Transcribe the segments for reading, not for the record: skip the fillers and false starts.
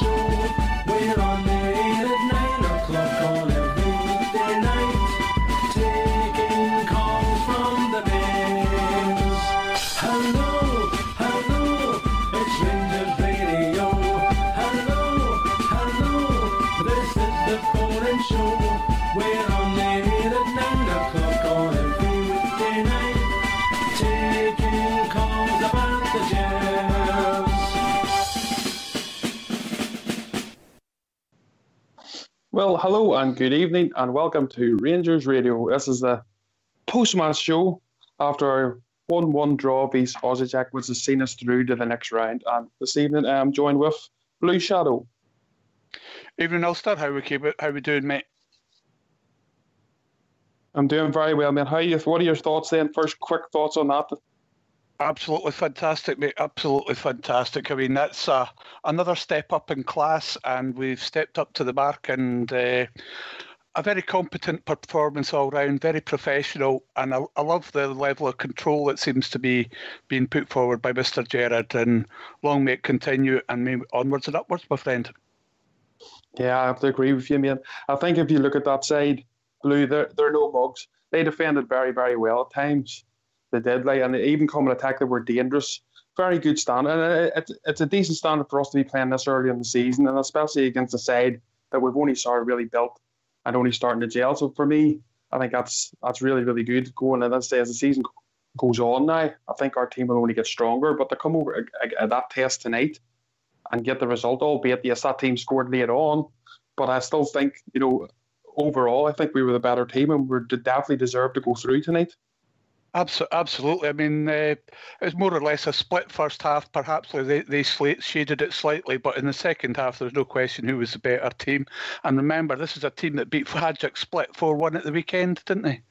Show. We're on the air at 9 o'clock on every weekday night, taking calls from the Bears. Hello, hello, it's Rangers Radio. Hello, hello, this is the phone-in show. We're on the air at 9 o'clock on every weekday night, taking calls about the Jazz. Well, hello and good evening and welcome to Rangers Radio. This is the post-match show after our 1-1 draw vs Osijek, which has seen us through to the next round. And this evening I'm joined with Blue Shadow. Evening, Ulster. How we doing, mate? I'm doing very well, man. What are your thoughts then? First, quick thoughts on that. Absolutely fantastic, mate. Absolutely fantastic. I mean, that's another step up in class, and we've stepped up to the mark, and a very competent performance all round, very professional, and I love the level of control that seems to be being put forward by Mr. Gerrard, and long may it continue, and maybe onwards and upwards, my friend. Yeah, I have to agree with you, man. I think if you look at that side, Blue, they're no mugs. They defended very, very well at times. They did, and even coming attack, they were dangerous. Very good standard. And it's a decent standard for us to be playing this early in the season, and especially against a side that we've only sort of really built and only starting to gel. So for me, I think that's really, really good going. And as the season goes on now, I think our team will only get stronger. But to come over at that test tonight and get the result, albeit yes, that team scored late on, but I still think, overall, I think we were the better team and we definitely deserved to go through tonight. Absolutely. I mean, it was more or less a split first half. Perhaps they shaded it slightly, but in the second half, there's no question who was the better team. And remember, this is a team that beat Osijek split 4-1 at the weekend, didn't they?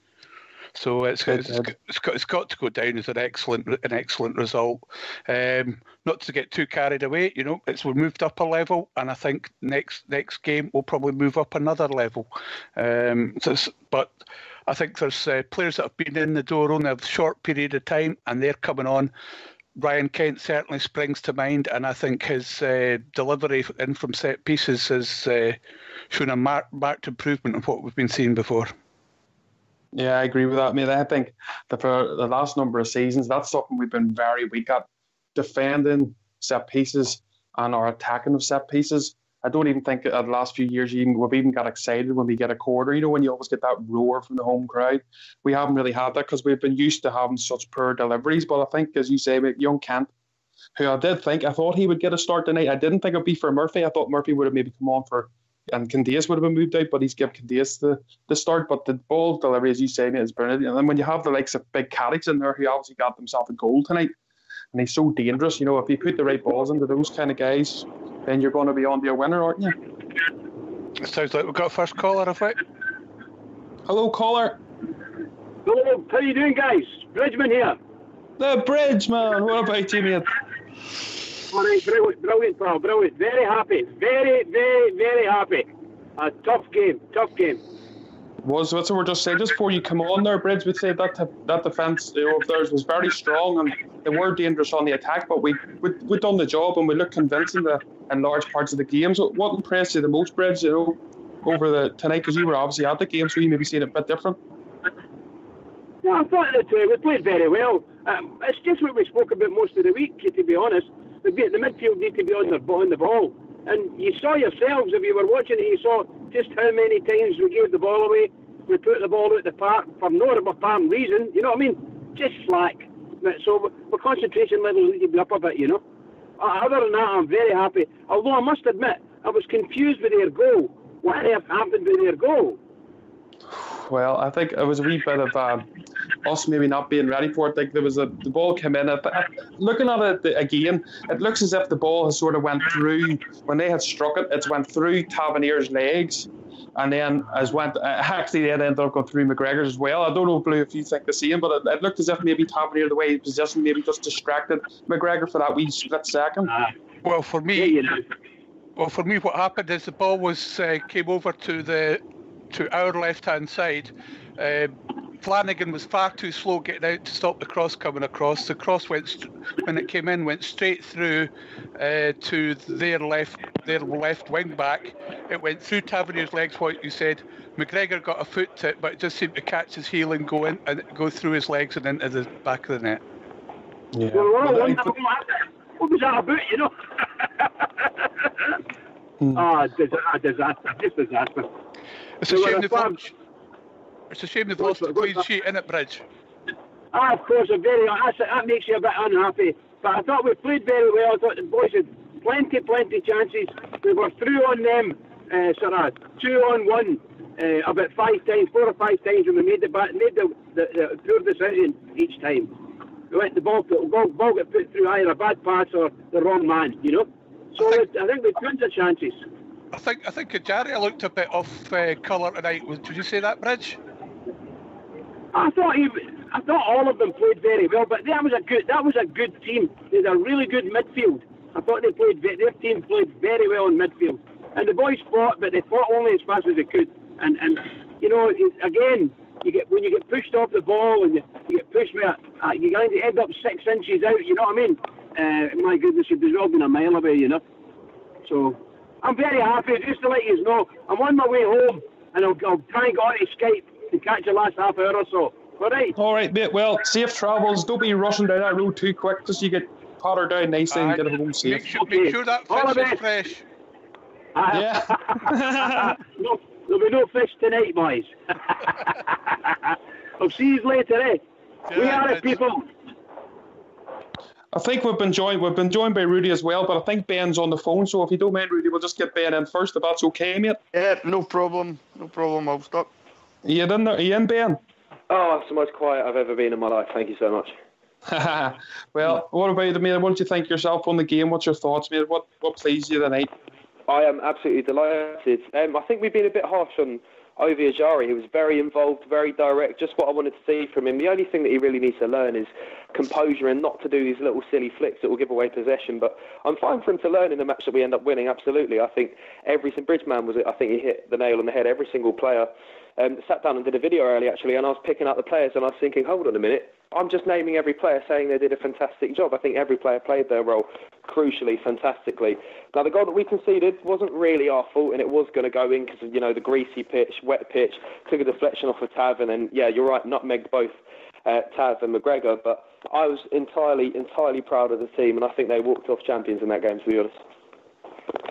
So it's got to go down as an excellent result. Not to get too carried away, we've moved up a level, and I think next game we'll probably move up another level. But I think there's players that have been in the door only a short period of time, and they're coming on. Ryan Kent certainly springs to mind, and I think his delivery in from set pieces has shown a marked improvement of what we've been seeing before. Yeah, I agree with that, mate. I think that for the last number of seasons, that's something we've been very weak at. Defending set pieces and our attacking of set pieces. I don't even think the last few years we've even got excited when we get a quarter. When you always get that roar from the home crowd. We haven't really had that because we've been used to having such poor deliveries. But I think, as you say, young Kent, who I thought he would get a start tonight. I didn't think it would be for Murphy. I thought Murphy would have maybe come on and Candace would have been moved out, but he's given Candace the start. But the ball delivery, as you say, is brilliant. And then when you have the likes of Big Caddick in there, who obviously got himself a goal tonight, and he's so dangerous. If you put the right balls into those kind of guys, then you're going to be on to a winner, aren't you? It sounds like we've got a first caller, have we? Hello, caller. Hello, how you doing, guys? Bridgman here. The Bridgman. What about you, mate? All right, brilliant, pal, brilliant. Very happy. Very, very, very happy. A tough game. So we're just saying, just before you come on there, Bridge, we'd say that defence of theirs was very strong and they were dangerous on the attack, but we'd done the job and we looked convincing in large parts of the game. So what impressed you the most, Bridge, over the tonight? Because you were obviously at the game, so you maybe seen it a bit different. Yeah, I thought that we played very well. It's just what we spoke about most of the week, to be honest. The midfield need to be on the ball. And you saw yourselves, if you were watching it, you saw just how many times we gave the ball away. We put the ball out the park for no apparent reason. You know what I mean? Just slack. So our concentration levels need to be up a bit, Other than that, I'm very happy. Although I must admit, I was confused with their goal. What happened with their goal? Well, I think it was a wee bit of us maybe not being ready for it. Like there was the ball came in. Looking at it again, it looks as if the ball has sort of went through when they had struck it. It's went through Tavernier's legs, and then actually it ended up going through McGregor's as well. I don't know, Blue, if you think the same, but it looked as if maybe Tavernier, the way he positioned, maybe just distracted McGregor for that wee split second. Well, for me, what happened is the ball came over to our left-hand side. Flanagan was far too slow getting out to stop the cross coming across. The cross when it came in, went straight through to their left wing back. It went through Tavernier's legs, what you said. McGregor got a foot to it, but it just seemed to catch his heel and go through his legs and into the back of the net. Yeah. What was that about, you know? Disaster, just disaster. It's a shame they've lost the clean sheet in at Bridge. Of course, that makes you a bit unhappy. But I thought we played very well. I thought the boys had plenty chances. We were through on them, 2-on-1, about 5 times, 4 or 5 times, and we made the poor decision each time. We went the ball got put through either a bad pass or the wrong man, you know. So I think we tons of chances. I think Kajaria looked a bit off colour tonight. Would you say that, Bridge? I thought all of them played very well, but that was a good team. They had a really good midfield. I thought their team played very well in midfield, and the boys fought, but they fought only as fast as they could. And you know, again, when you get pushed off the ball and you get pushed with you're going to end up 6 inches out. You know what I mean? My goodness, you'd be all been a mile away, you know. So I'm very happy. Just to let you know, I'm on my way home, and I'll try and go on to Skype and catch the last half hour or so. All right, mate. Well, safe travels. Don't be rushing down that road too quick, just so you get pottered down nicely and get home safe. Make sure that fish is fresh. Yeah. No, there'll be no fish tonight, boys. I'll see you later, eh? Yeah, we are it, people. I think we've been joined by Rudy as well, but I think Ben's on the phone, so if you don't mind, Rudy, we'll just get Ben in first, if that's okay, mate. Yeah, no problem. I'll stop. Are you in there? Are you in, Ben? Oh, it's the most quiet I've ever been in my life. Thank you so much. Well, what about you, mate? What did you think yourself on the game? What's your thoughts, mate? What pleased you tonight? I am absolutely delighted. I think we've been a bit harsh on Ovi Ajari. He was very involved, very direct, just what I wanted to see from him. The only thing that he really needs to learn is composure and not to do these little silly flicks that will give away possession. But I'm fine for him to learn in the match that we end up winning, absolutely. I think Bridgeman I think he hit the nail on the head, every single player. Sat down and did a video earlier, actually, and I was picking out the players, and I was thinking, hold on a minute, I'm just naming every player, saying they did a fantastic job. I think every player played their role crucially, fantastically. Now, the goal that we conceded wasn't really our fault, and it was going to go in because of, the greasy pitch, wet pitch, took a deflection off of Tav, and then, yeah, you're right, nutmegged both Tav and McGregor, but I was entirely proud of the team, and I think they walked off champions in that game, to be honest.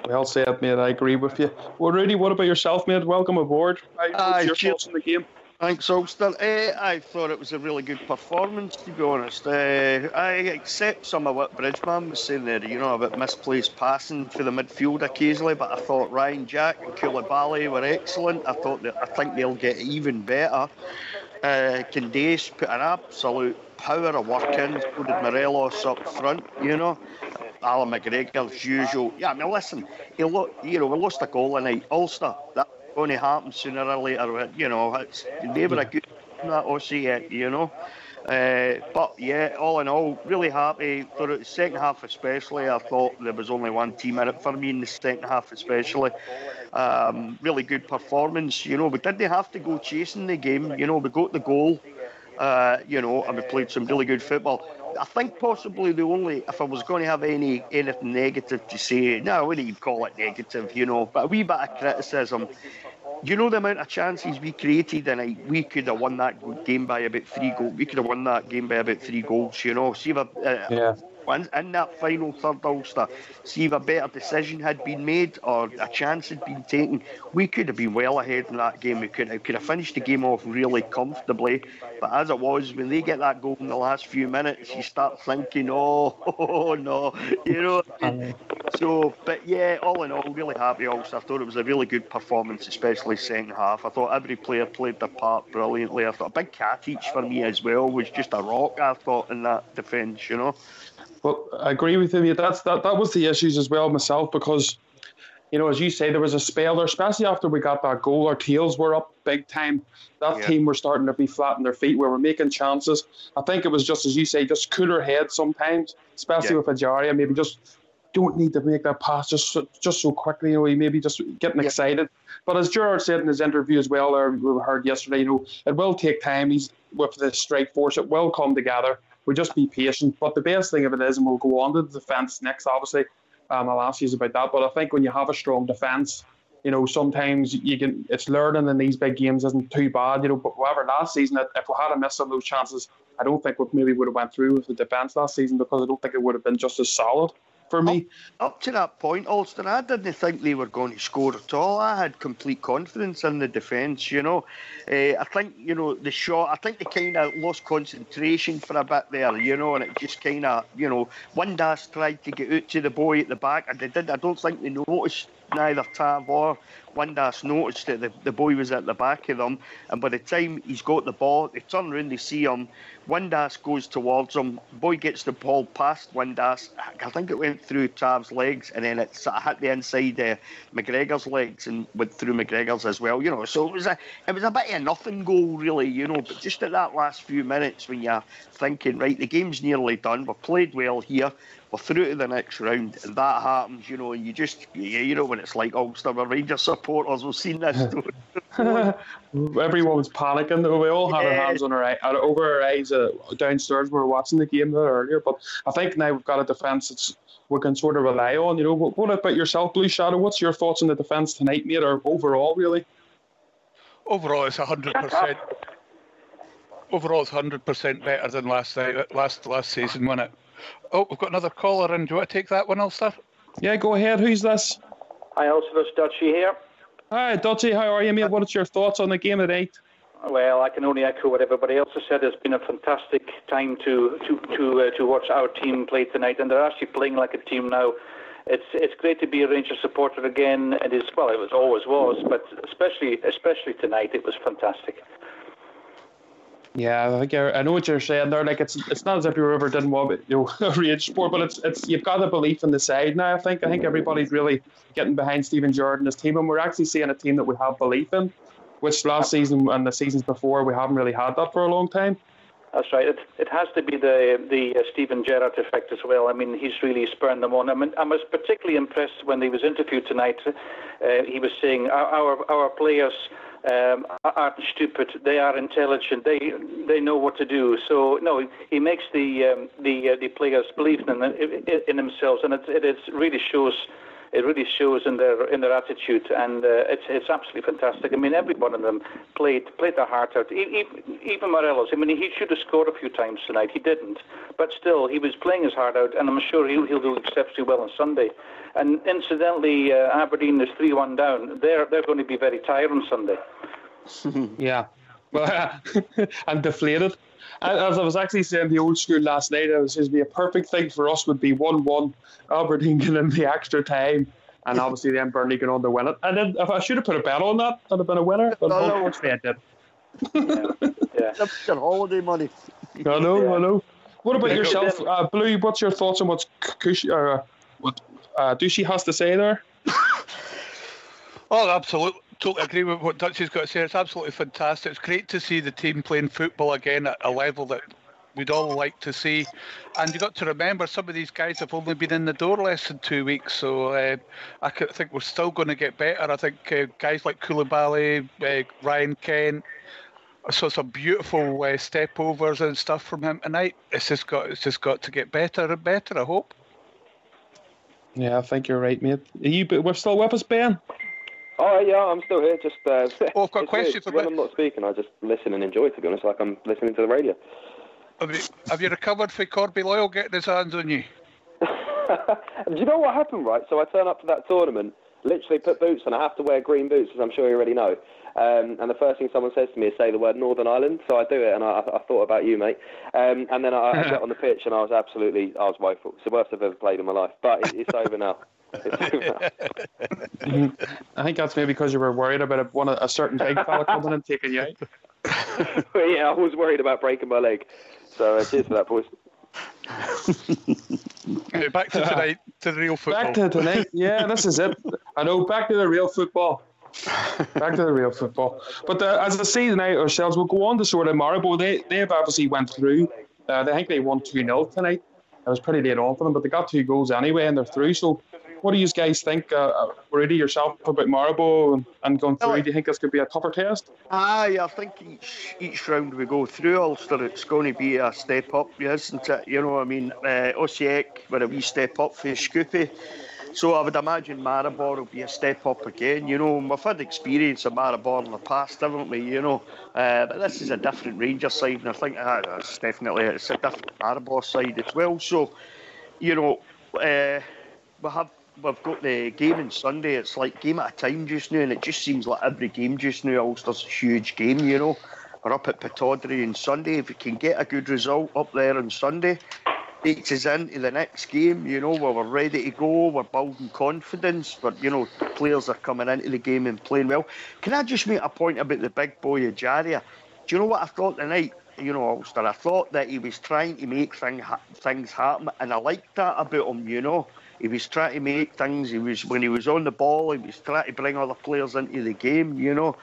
Well said, mate. I agree with you. Well, Rudy, what about yourself, mate? Welcome aboard. What's your thoughts on the game? Thanks, Ulster. I thought it was a really good performance, to be honest. I accept some of what Bridgeman was saying there, a bit misplaced passing for the midfield occasionally, but I thought Ryan Jack and Koulibaly were excellent. I think they'll get even better. Candace put an absolute power of work in, so did Morelos up front, Alan McGregor, as usual. Yeah, I mean, listen, we lost a goal tonight. Ulster, that's going to happen sooner or later. They were a good team, that Osijek, But yeah, all in all, really happy. For the second half especially, I thought there was only one team in it for me in the second half especially. Really good performance. We didn't have to go chasing the game. We got the goal, and we played some really good football. I think possibly if I was going to have anything negative to say, no, I wouldn't even call it negative, but a wee bit of criticism. The amount of chances we created tonight, we could have won that game by about 3 goals. We could have won that game by about 3 goals, See if in that final third, Ulster, see if a better decision had been made or a chance had been taken, we could have been well ahead in that game. We could have finished the game off really comfortably. But as it was, when they get that goal in the last few minutes, you start thinking, oh no, So, but yeah, all in all, really happy also. I thought it was a really good performance, especially second half. I thought every player played their part brilliantly. I thought Big Katic for me as well was just a rock, I thought, in that defence, Well, I agree with you. That was the issues as well myself, because, as you say, there was a spell there, especially after we got that goal. Our tails were up big time. That team were starting to be flat on their feet. We were making chances. I think it was just, as you say, just cooler heads sometimes, especially with Ajaria. Maybe just don't need to make that pass just so quickly. Maybe just getting excited. But as Gerard said in his interview as well, we heard yesterday, it will take time. He's with this strike force. It will come together. We'll just be patient. But the best thing of it is, and we'll go on to the defence next, obviously, I'll ask you about that. But I think when you have a strong defence, sometimes it's learning in these big games isn't too bad. But however, last season, if we had missed some of those chances, I don't think we maybe would have went through with the defence last season, because I don't think it would have been just as solid for me. Up to that point, Alston, I didn't think they were going to score at all. I had complete confidence in the defence, I think, the shot, I think they kind of lost concentration for a bit there, and it just kind of, Windass tried to get out to the boy at the back, and they did. I don't think they noticed, neither Tav or Windass noticed that the boy was at the back of them, and by the time he's got the ball, they turn around, they see him, Windass goes towards him, boy gets the ball past Windass, I think it went through Tav's legs, and then it sort of hit the inside McGregor's legs and went through McGregor's as well, so it was a bit of a nothing goal really, but just at that last few minutes when you're thinking, right, the game's nearly done, we've played well here, we're through to the next round, and that happens, and you just, when it's like Ulster, we're Rangers supporters, we've seen this story. Everyone was panicking. We all had our hands on over our eyes downstairs. We were watching the game earlier, but I think now we've got a defence we can sort of rely on. What about yourself, Blue Shadow? What's your thoughts on the defence tonight, mate, or overall, really? Overall, it's 100%. Overall, it's 100% better than last season, wasn't it? Oh, we've got another caller in. Do you want to take that one, Ulster? Yeah, go ahead. Who's this? Hi, Ulster. It's Dutchy here. Hi, Dutchy. How are you, mate? What's your thoughts on the game tonight? Well, I can only echo what everybody else has said. It's been a fantastic time to watch our team play tonight, and they're actually playing like a team now. It's great to be a Rangers supporter again. It always was, but especially tonight, it was fantastic. Yeah, I think I know what you're saying there. Like it's not as if you ever didn't want a rage sport, but it's you've got a belief in the side now. I think everybody's really getting behind Stephen Jordan's team, and we're actually seeing a team that we have belief in, which last season and the seasons before we haven't really had that for a long time. That's right. It has to be the Stephen Gerrard effect as well. I mean, he's really spurring them on. I mean, I was particularly impressed when he was interviewed tonight. He was saying our players aren't stupid. They are intelligent. They know what to do. So no, he makes the players believe in themselves, and it really shows. It really shows in their attitude, and it's absolutely fantastic. I mean, every one of them played their heart out. Even Morelos. I mean, he should have scored a few times tonight. He didn't, but still, he was playing his heart out, and I'm sure he'll do exceptionally well on Sunday. And incidentally, Aberdeen is 3-1 down. They're going to be very tired on Sunday. Yeah, well, I'm deflated. As I was actually saying the old school last night, it was be a perfect thing for us would be 1-1, Aberdeen getting in the extra time, and obviously then Burnley going on to win it. And then if I should have put a bet on that, I'd have been a winner, but unfortunately I did. Yeah. That's your holiday money. I know. What about yourself, Blue? What's your thoughts on what Duchy has to say there? Oh, absolutely. Totally agree with what Dutchy's got to say. It's absolutely fantastic. It's great to see the team playing football again at a level that we'd all like to see. And you've got to remember, some of these guys have only been in the door less than 2 weeks. So I think we're still going to get better. I think guys like Koulibaly, Ryan Kent, I saw some beautiful step overs and stuff from him tonight. It's just got to get better and better, I hope. Yeah, I think you're right, mate. We're still with us, Ben? Oh, yeah, I'm still here. Just I've got a question for when I'm not speaking, I just listen and enjoy, to be honest, like I'm listening to the radio. Have you recovered for Corby Loyal getting his hands on you? Do you know what happened, right? So I turn up to that tournament, literally put boots on. I have to wear green boots, as I'm sure you already know. And the first thing someone says to me is say the word Northern Ireland. So I do it, and I thought about you, mate. And then I got on the pitch, and I was woeful. It's the worst I've ever played in my life. But it's over now. I think that's maybe because you were worried about a certain big fella coming and taking you out. Well, yeah, I was worried about breaking my leg. So cheers for that, boys. Back to tonight, to the real football. Back to tonight, yeah, this is it. I know, back to the real football. Back to the real football. But as I say tonight ourselves, we'll go on to sort of Maribor. They've obviously went through. I think they won 2-0 tonight. It was pretty late on for them, but they got 2 goals anyway, and they're through. So What do you guys think, Rudy, yourself, about Maribor and going through? Do you think this could be a tougher test? Aye, I think each round we go through, Ulster, it's going to be a step up, isn't it? You know what I mean? Osijek were a wee step up for Scoopy. So I would imagine Maribor will be a step up again. You know, we've had experience of Maribor in the past, haven't we? You know, but this is a different Rangers side, and I think it's a different Maribor side as well. So, you know, we've got the game on Sunday. It's like game at a time just now, and it just seems like every game just now, Ulster's a huge game. You know, we're up at Pittodrie on Sunday. If we can get a good result up there on Sunday, takes us into the next game, you know, where we're ready to go, we're building confidence, but, you know, players are coming into the game and playing well. Can I just make a point about the big boy Ajaria? Do you know what I thought tonight? You know, Ulster, I thought that he was trying to make things happen, and I liked that about him, you know. He was trying to make things, when he was on the ball, he was trying to bring other players into the game, you know.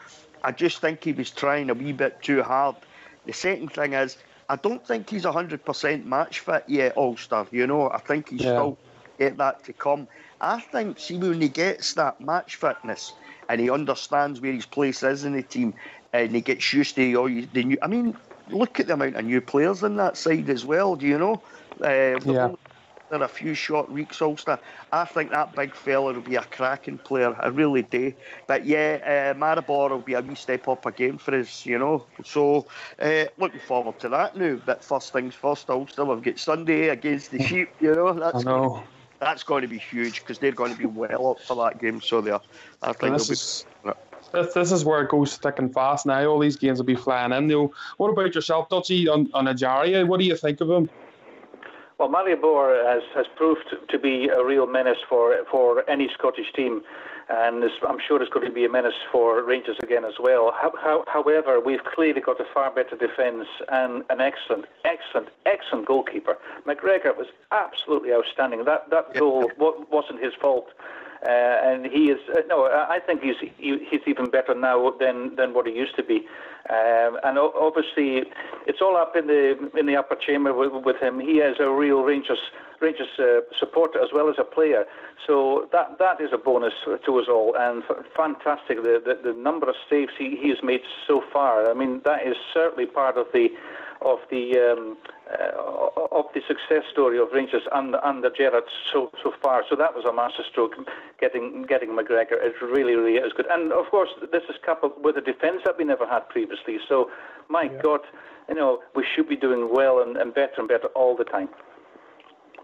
I just think he was trying a wee bit too hard. The second thing is, I don't think he's 100% match fit yet, Ulster. You know, I think he's still get that to come. I think, see, when he gets that match fitness and he understands where his place is in the team and he gets used to all the new... I mean, look at the amount of new players in that side as well, do you know? In a few short weeks, Ulster. I think that big fella will be a cracking player. I really do. But yeah, Maribor will be a wee step up again for us, you know. So looking forward to that now. But first things first, Ulster, we've got Sunday against the Sheep, you know. That's going to be huge because they're going to be well up for that game. So I think this is where it goes thick and fast now. All these games will be flying in. You know, what about yourself, Dutchy, on Ajaria? What do you think of him? Well, Maribor has proved to be a real menace for any Scottish team, and I'm sure it's going to be a menace for Rangers again as well. However, we've clearly got a far better defence and an excellent goalkeeper. McGregor was absolutely outstanding. That goal wasn't his fault. And he is I think he's even better now than what he used to be, and obviously it's all up in the upper chamber with him. He is a real Rangers supporter as well as a player, so that is a bonus to us all, and fantastic the number of saves he has made so far. I mean, that is certainly part of the success story of Rangers under Gerrard so far. So that was a masterstroke, getting McGregor. It really is good. And of course, this is coupled with a defence that we never had previously. So, my God, you know, we should be doing well and better all the time.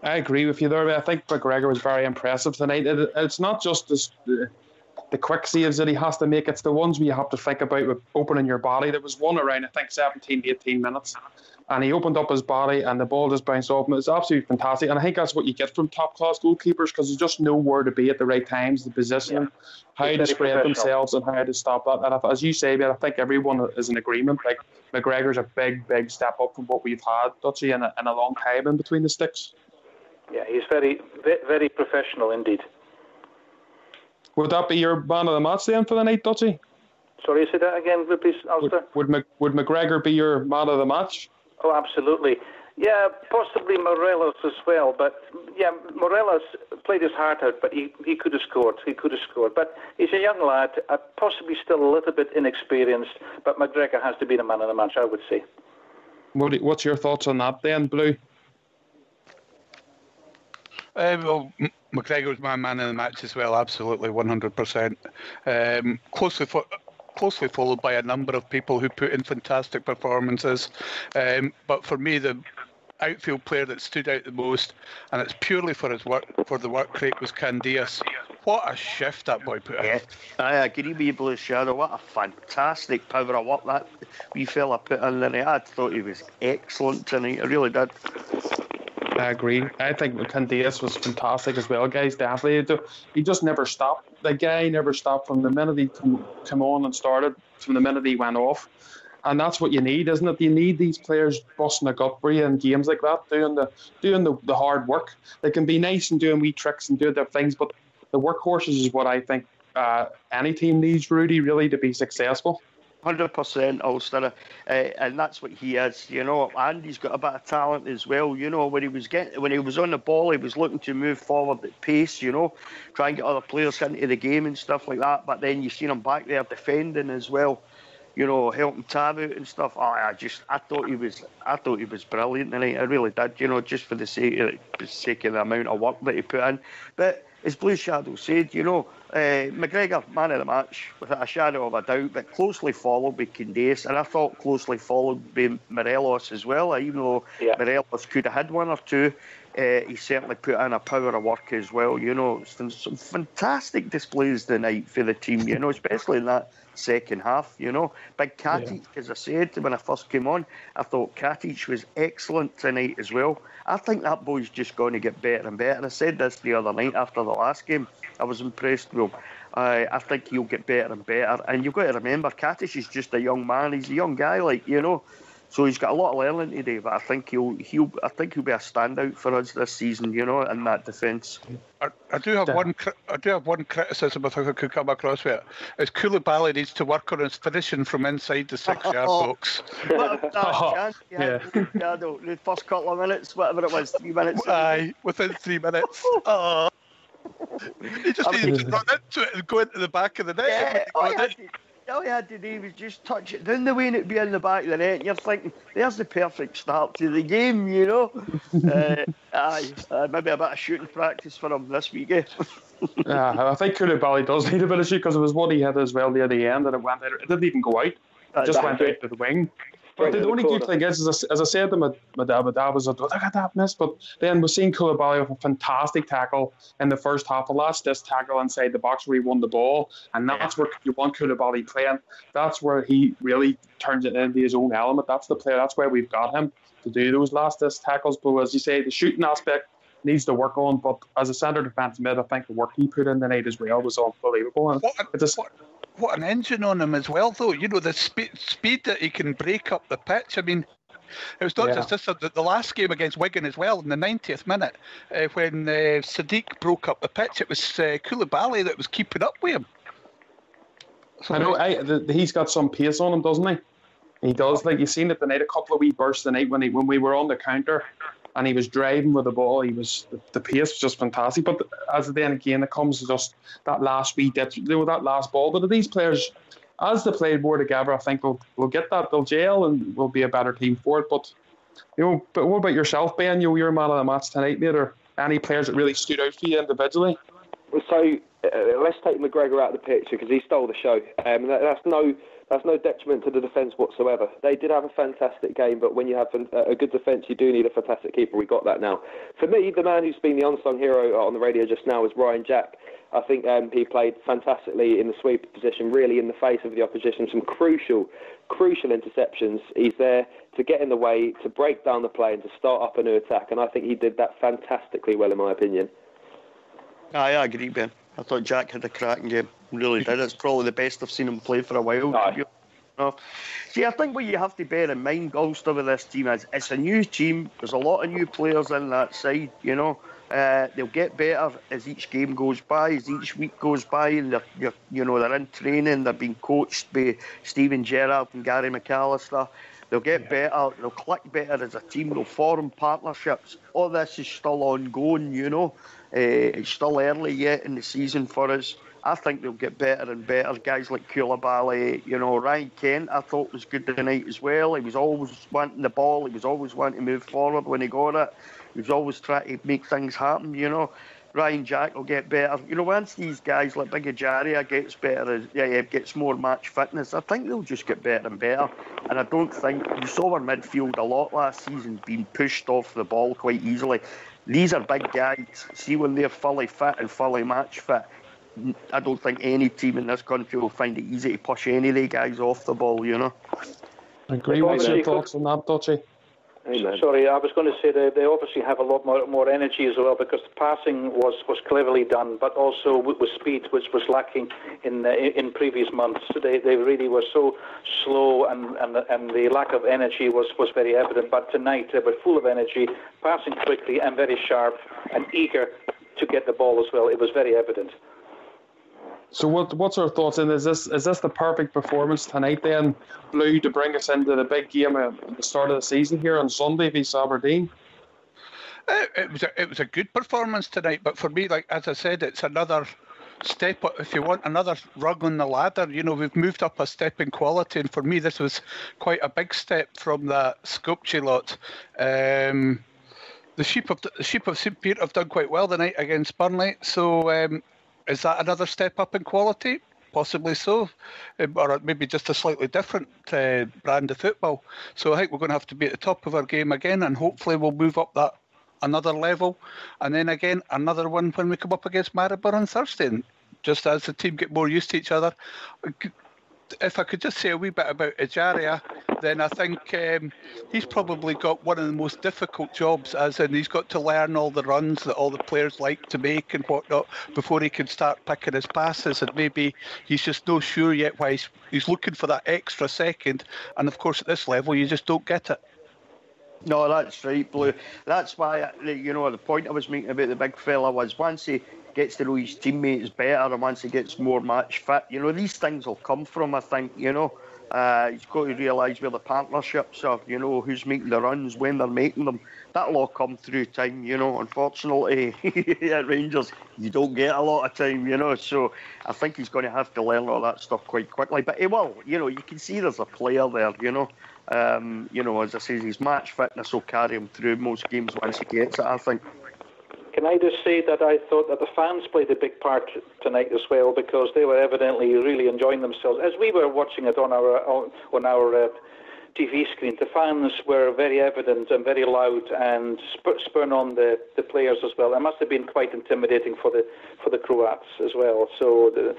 I agree with you there. I think McGregor was very impressive tonight. It's not just the quick saves that he has to make, it's the ones where you have to think about with opening your body. There was one around, I think, 17 to 18 minutes, and he opened up his body and the ball just bounced off him. It's absolutely fantastic, and I think that's what you get from top-class goalkeepers, because there's just know where to be at the right times, the positioning, how to spread themselves and how to stop that. And as you say, I think everyone is in agreement. Like, McGregor's a big step up from what we've had, Dutchy, in a long time in between the sticks. Yeah, he's very professional indeed. Would that be your man of the match then for the night, Dutchy? Sorry, say that again, please, Alistair. Would McGregor be your man of the match? Oh, absolutely. Yeah, possibly Morelos as well. But yeah, Morelos played his heart out, but he could have scored. But he's a young lad, possibly still a little bit inexperienced. But McGregor has to be the man of the match, I would say. What's your thoughts on that then, Blue? Well, McGregor was my man in the match as well, absolutely, 100%. Closely followed by a number of people who put in fantastic performances. But for me, the outfield player that stood out the most, and it's purely for the work rate, was Candias. What a shift that boy put in. Yeah, I agree with you, Blue Shadow. What a fantastic power of work that wee fella put in there. I thought he was excellent tonight. I really did. I agree. I think Candias was fantastic as well, guys. Definitely. He just never stopped. The guy never stopped from the minute he come on and started, from the minute he went off. And that's what you need, isn't it? You need these players busting a gut for you in games like that, doing the hard work. They can be nice and doing wee tricks and doing their things, but the workhorses is what I think any team needs, Rudy, really, to be successful. 100% Ulster, and that's what he is, you know. And he's got a bit of talent as well, you know. When he was on the ball, he was looking to move forward at pace, you know, try and get other players into the game and stuff like that. But then you seen him back there defending as well, you know, helping Tab out and stuff. I thought he was brilliant tonight. I really did, you know, just for the sake of the amount of work that he put in. But as Blue Shadow said, you know, McGregor, man of the match, without a shadow of a doubt, but closely followed by Candace, and I thought closely followed by Morelos as well. Even though Morelos could have had one or two, he certainly put in a power of work as well. You know, some fantastic displays tonight for the team, you know, especially in that second half, you know. Big Katic, as I said when I first came on, I thought Katic was excellent tonight as well. I think that boy's just going to get better and better. I said this the other night after the last game. I was impressed with him. I think he'll get better and better. And you've got to remember, Katic is just a young man. He's a young guy, like, you know. So he's got a lot of learning to do, but I think he'll be a standout for us this season, you know, in that defence. I do have one criticism I think I could come across with it. Is Koulibaly needs to work on his finishing from inside the 6-yard box. The first couple of minutes, whatever it was, 3 minutes. Aye, within 3 minutes. He just needed to run into it and go into the back of the net. All he had to do was just touch it down the way and it'd be in the back of the net. And you're thinking, there's the perfect start to the game, you know. Maybe a bit of shooting practice for him this week. I think Koulibaly does need a bit of shoot because it was what he had as well near the end and it went out. It didn't even go out. It just went out to the wing. But the only good thing is, as I said to my dad was like, look at that miss. But then we've seen Koulibaly with a fantastic tackle in the first half. This tackle inside the box where he won the ball. And that's where you want Koulibaly playing. That's where he really turns it into his own element. That's the player. That's where we've got him to do those last tackles. But as you say, the shooting aspect needs to work on. But as a centre defence mid, I think the work he put in tonight as well was unbelievable. And what an engine on him as well, though. You know, the speed that he can break up the pitch. I mean, it was not just this. The last game against Wigan as well, in the 90th minute, when Sadiq broke up the pitch, it was Koulibaly that was keeping up with him. So I know he's got some pace on him, doesn't he? He does. Like, you've seen it tonight, a couple of wee bursts tonight when we were on the counter. And he was driving with the ball. The pace was just fantastic. But as then again, it comes to just that last wee dip, you know, that last ball. But these players, as they play more together, I think we'll get that. They'll gel and we'll be a better team for it. But but what about yourself, Ben? You're a man of the match tonight, mate. Or any players that really stood out for you individually? So let's take McGregor out of the picture because he stole the show. That's no detriment to the defence whatsoever. They did have a fantastic game, but when you have a good defence, you do need a fantastic keeper. We got that now. For me, the man who's been the unsung hero on the radio just now is Ryan Jack. I think he played fantastically in the sweeper position, really in the face of the opposition. Some crucial interceptions. He's there to get in the way, to break down the play and to start up a new attack, and I think he did that fantastically well, in my opinion. I agree, Ben. I thought Jack had a cracking game. Really did. It's probably the best I've seen him play for a while. See, I think what you have to bear in mind, Ulster, with this team is it's a new team. There's a lot of new players in that side, you know. They'll get better as each game goes by, as each week goes by, and they're in training. They're being coached by Stephen Gerrard and Gary McAllister. They'll get better. They'll click better as a team. They'll form partnerships. All this is still ongoing, you know. It's still early yet in the season for us. I think they'll get better and better. Guys like Koulibaly, you know, Ryan Kent, I thought was good tonight as well. He was always wanting the ball. He was always wanting to move forward when he got it. He was always trying to make things happen, you know. Ryan Jack will get better. You know, once these guys like Big Ajaria gets better, gets more match fitness, I think they'll just get better and better. And I don't think, you saw our midfield a lot last season being pushed off the ball quite easily. These are big guys. See, when they're fully fit and fully match fit, I don't think any team in this country will find it easy to push any of the guys off the ball, you know. I agree. What's your thoughts on that, Dutchy? Sorry, I was going to say that they obviously have a lot more energy as well because the passing was cleverly done, but also with speed, which was lacking in previous months. They really were so slow, and the lack of energy was very evident. But tonight they were full of energy, passing quickly and very sharp and eager to get the ball as well. It was very evident. So what's our thoughts? And is this the perfect performance tonight then, Blue, to bring us into the big game at the start of the season here on Sunday v Aberdeen? It was a good performance tonight, but for me, like as I said, it's another step. If you want another rung on the ladder, we've moved up a step in quality, and for me, this was quite a big step from that Skopje lot. The Sheep of St. Peter have done quite well tonight against Burnley. So is that another step up in quality? Possibly so, or maybe just a slightly different brand of football. So I think we're going to have to be at the top of our game again, and hopefully we'll move up that another level, and then again another one when we come up against Maribor on Thursday. And just as the team get more used to each other, if I could just say a wee bit about Ejaria, then I think he's probably got one of the most difficult jobs, as in he's got to learn all the runs that all the players like to make and whatnot before he can start picking his passes, and maybe he's just not sure yet why he's looking for that extra second, and of course at this level you just don't get it. No, that's right, Blue. That's why, the point I was making about the big fella was once he gets to know his teammates better and once he gets more match fit, these things will come from, I think, He's got to realise where the partnerships are, who's making the runs, when they're making them. That'll all come through time, Unfortunately, at Rangers, you don't get a lot of time, So I think he's going to have to learn all that stuff quite quickly. But he will, you can see there's a player there, as I say, his match fitness will carry him through most games once he gets it, I think. Can I just say that I thought that the fans played a big part tonight as well, because they were evidently really enjoying themselves. As we were watching it on our TV screen, the fans were very evident and very loud and spurring on the players as well. It must have been quite intimidating for the Croats as well. So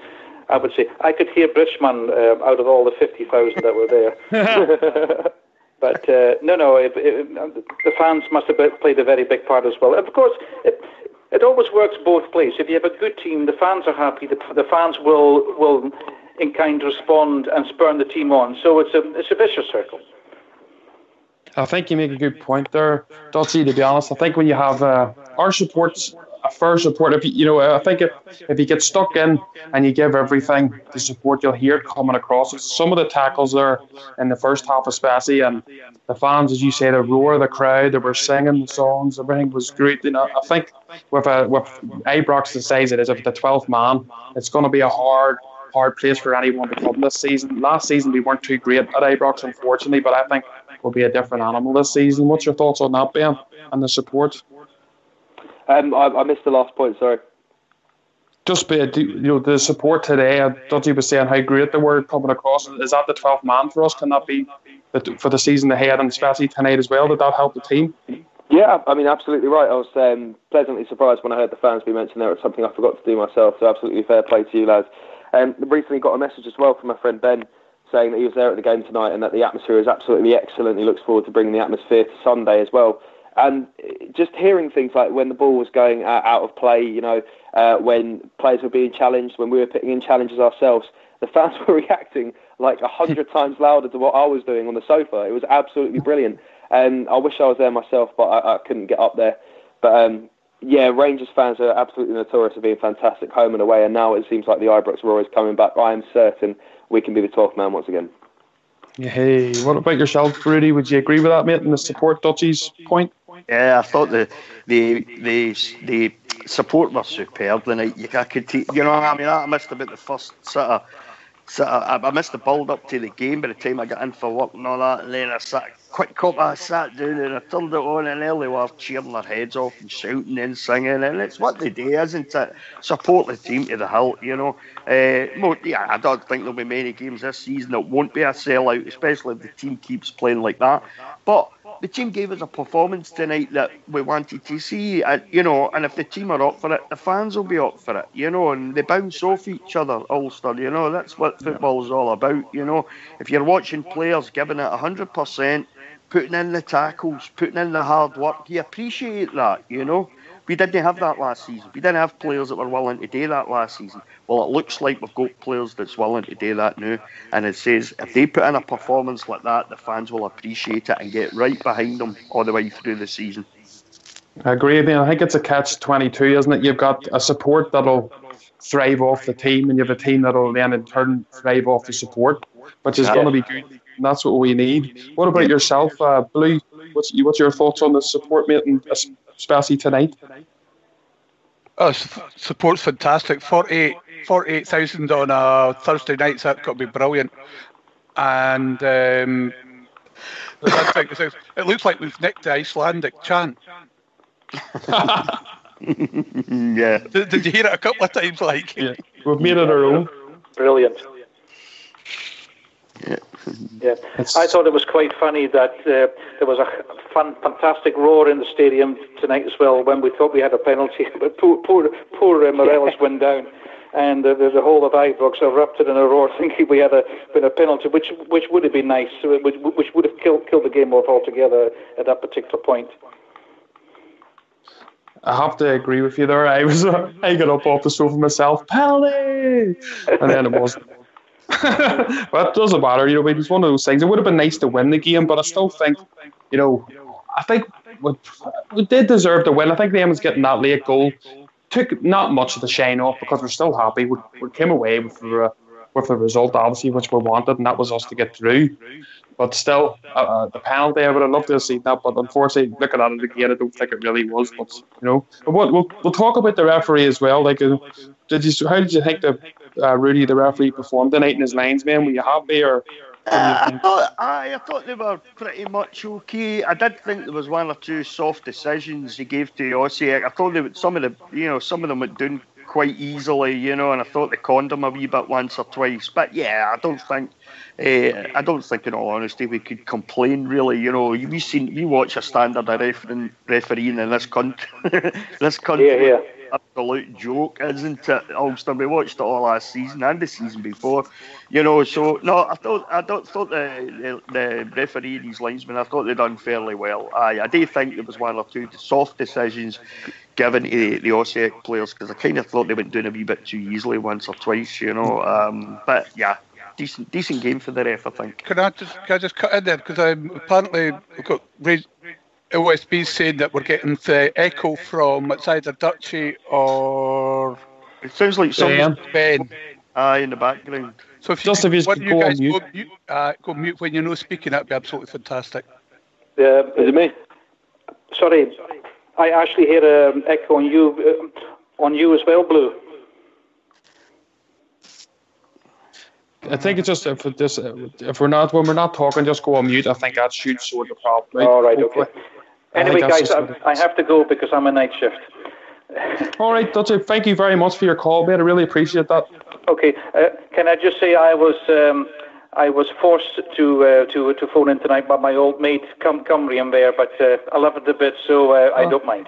I would say I could hear Bridgman out of all the 50,000 that were there. But the fans must have played a very big part as well. Of course, it always works both ways. If you have a good team, the fans are happy. The fans will in kind respond and spur the team on. So it's a vicious circle. I think you make a good point there, Dottie. To be honest, I think when you have our support's a fair support. I think if you get stuck in and you give everything to support, you'll hear it coming across. Some of the tackles there in the first half, especially, and the fans, as you say, the roar of the crowd, they were singing the songs, everything was great. I think with Ibrox the size it is, of the 12th man, it's going to be a hard place for anyone to come this season. Last season we weren't too great at Ibrox, unfortunately, but I think we'll be a different animal this season. What's your thoughts on that, Ben, and the support? I missed the last point, sorry. Just the support today, Dudley was saying how great they were coming across. Is that the 12th man for us? Can that be for the season ahead, and especially tonight as well? Did that help the team? Yeah, I mean, absolutely right. I was pleasantly surprised when I heard the fans be mentioned there. It's something I forgot to do myself, so absolutely fair play to you, lads. Recently got a message as well from my friend Ben saying that he was there at the game tonight and that the atmosphere is absolutely excellent. He looks forward to bringing the atmosphere to Sunday as well. And just hearing things like when the ball was going out of play, when players were being challenged, when we were putting in challenges ourselves, the fans were reacting like 100 times louder to what I was doing on the sofa. It was absolutely brilliant. And I wish I was there myself, but I couldn't get up there. But Rangers fans are absolutely notorious for being fantastic home and away. And now it seems like the Ibrox Roar is coming back. I am certain we can be the 12th man once again. Hey, what about yourself, Rudy? Would you agree with that, mate, and the support Dutchie's point? Yeah, I thought the support was superb tonight. I could take, I missed about the first I missed the build up to the game by the time I got in for work and all that, and then I sat down and I turned it on, and there they were cheering their heads off and shouting and singing, and it's what they do, isn't it? Support the team to the hilt, I don't think there'll be many games this season that won't be a sellout, especially if the team keeps playing like that. But the team gave us a performance tonight that we wanted to see, and if the team are up for it, the fans will be up for it, and they bounce off each other, Ulster, that's what football is all about, If you're watching players giving it 100%, putting in the tackles, putting in the hard work, you appreciate that, We didn't have that last season. We didn't have players that were willing to do that last season. Well, it looks like we've got players that's willing to do that now. And it says if they put in a performance like that, the fans will appreciate it and get right behind them all the way through the season. I agree, man. I think it's a catch-22, isn't it? You've got a support that'll thrive off the team, and you have a team that'll then in turn thrive off the support, which is going to be good. And that's what we need. What about yourself, Blue? What's your thoughts on the support, mate, and especially tonight? Oh, support's fantastic. 48,000 on a Thursday night, so that's got to be brilliant. And the bad thing is, it looks like we've nicked the Icelandic chant. Yeah. Did you hear it a couple of times? Like, yeah, we've made it our own. Brilliant. Yeah, I thought it was quite funny that there was a fantastic roar in the stadium tonight as well when we thought we had a penalty, but poor Morelos went down, and the whole of Ibrox erupted in a roar, thinking we had been a penalty, which would have been nice, which would have killed the game off altogether at that particular point. I have to agree with you there. I got up off the sofa myself, penalty, and then it wasn't. Well, it doesn't matter, it was one of those things. It would have been nice to win the game, but I still think, I think we did deserve to win. I think them was getting that late goal took not much of the shine off because we're still happy. We came away with the result, obviously, which we wanted, and that was us to get through. But still, the penalty, I would have loved to have seen that, but unfortunately, looking at it again, I don't think it really was. But but we'll talk about the referee as well. Like, how did you think Rudy, the referee, performed tonight in his lines, man? Were you happy or? I thought they were pretty much okay. I did think there was one or two soft decisions he gave to Osijek. I thought some of them went down quite easily, and I thought they conned him a wee bit once or twice. But yeah, I don't think in all honesty we could complain really. We watch a standard of refereeing in this country. This country. Yeah. Absolute joke, isn't it, Ulster? We watched it all last season and the season before, So no, I thought the referee and his linesmen, I thought they done fairly well. I do think there was one or two soft decisions given to the Osijek players because I kind of thought they went down a wee bit too easily once or twice, But yeah, decent game for the ref, I think. Can I just cut in there because apparently we've got OSB saying that we're getting the echo from it's either Dutchy or it sounds like Ben. In the background. So if you guys go mute when you're not speaking, that'd be absolutely fantastic. Is it me? Sorry, I actually hear an echo on you as well, Blue. I think it's just if we're not talking, just go on mute. I think that should sort the problem. Right? All right, okay. Anyway, guys, I have to go because I'm a night shift. All right, that's it. Thank you very much for your call, mate. I really appreciate that. Okay, can I just say I was forced to phone in tonight by my old mate Cumbrian there, but I love it a bit, so I don't mind.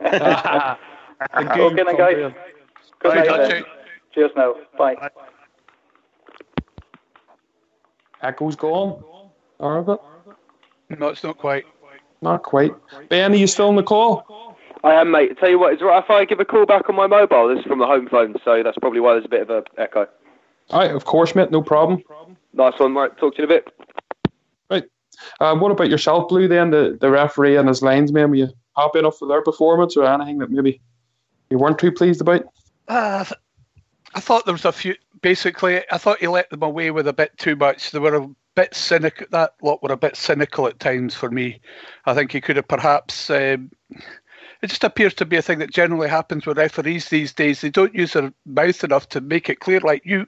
Okay, then, guys. Good night. Cheers now. Bye. Echo's gone. Or No, it's not quite. Not quite. Ben, are you still on the call? I am, mate. Tell you what, is it right if I give a call back on my mobile? This is from the home phone, so that's probably why there's a bit of an echo. All right, of course, mate. No problem. Nice one, right. Talk to you in a bit. Right. What about yourself, Blue, then? The referee and his linesmen, were you happy enough with their performance or anything that maybe you weren't too pleased about? I thought there was a few. Basically, I thought he let them away with a bit too much. They were a bit cynical. That lot were a bit cynical at times for me. I think he could have perhaps. It just appears to be a thing that generally happens with referees these days. They don't use their mouth enough to make it clear. Like, you